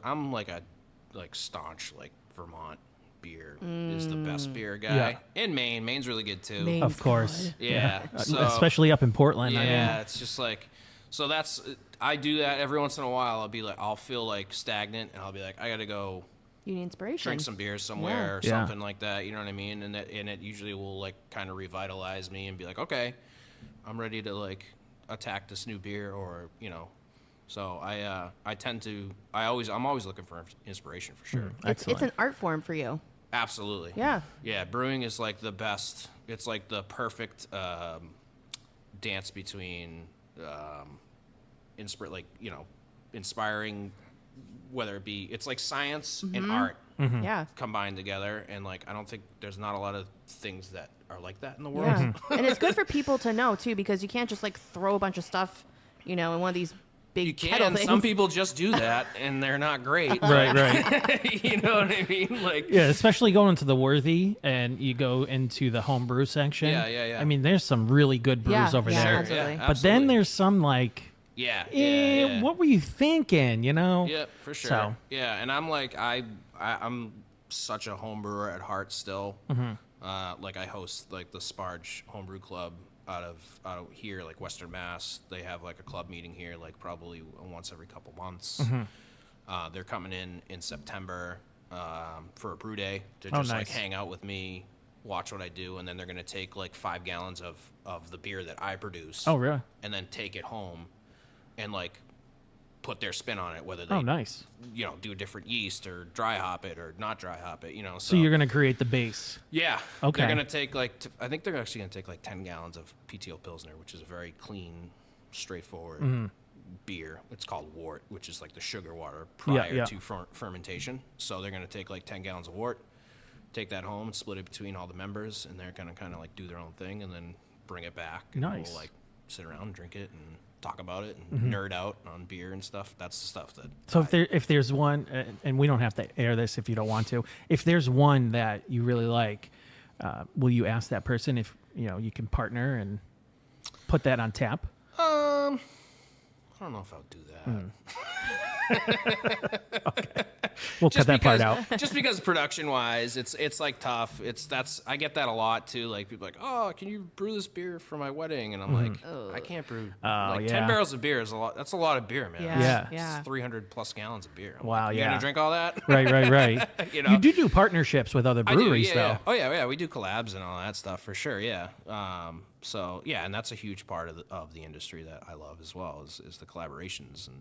I'm like a staunch Vermont beer is the best beer guy. Yeah. In Maine. Maine's really good too. Maine's Of course. good. Yeah. So, Especially up in Portland. yeah, I mean, it's just so I do that every once in a while. I'll feel stagnant and I'll be like, I got to go You need inspiration. drink some beers somewhere or Yeah. something like that. You know what I mean? And it usually will kind of revitalize me and be like, okay, I'm ready to attack this new beer So I'm always looking for inspiration for sure. It's an art form for you. Absolutely. Yeah. Yeah. Brewing is the best. It's the perfect dance between inspiring, whether it be it's like science and art Yeah. combined together, and I don't think there's not a lot of things that are like that in the world. Yeah. And it's good for people to know too, because you can't just throw a bunch of stuff, in one of these big You kettle can. things. Some people just do that, and they're not great. right. You know what I mean? Yeah, especially going to the Worthy and you go into the homebrew section. Yeah. I mean, there's some really good brews over yeah, there. absolutely. But then there's some yeah. what were you thinking? Yeah, for sure. So. Yeah, and I'm I'm such a home brewer at heart still. I host the Sparge Homebrew Club out of here, Western Mass. They have a club meeting here, probably once every couple months. They're coming in September for a brew day to just nice. hang out with me, watch what I do, and then they're gonna take 5 gallons of the beer that I produce. Oh, really? And then take it home and put their spin on it, whether they nice. Do a different yeast or dry hop it or not dry hop it, So you're going to create the base. Yeah. Okay. They're going to take I think they're actually going to take 10 gallons of PTO Pilsner, which is a very clean, straightforward beer. It's called wort, which is the sugar water prior to fermentation. So they're going to take 10 gallons of wort, take that home and split it between all the members, and they're going to kind of do their own thing and then bring it back. And Nice. We'll sit around and drink it and talk about it and nerd out on beer and stuff. That's the stuff that. So if there's one, and we don't have to air this if you don't want to, if there's one that you really like, will you ask that person if you can partner and put that on tap? I don't know if I'll do that. Okay. We'll cut that part out. Just because production wise, it's tough. I get that a lot too. People oh, can you brew this beer for my wedding? And I'm I can't brew. 10 barrels of beer is a lot. That's a lot of beer, man. Yeah. It's 300 plus gallons of beer. I'm Wow. you gonna drink all that? Right. You do partnerships with other breweries, though. Yeah. Oh yeah. We do collabs and all that stuff for sure. Yeah. So yeah, and that's a huge part of the industry that I love as well is the collaborations and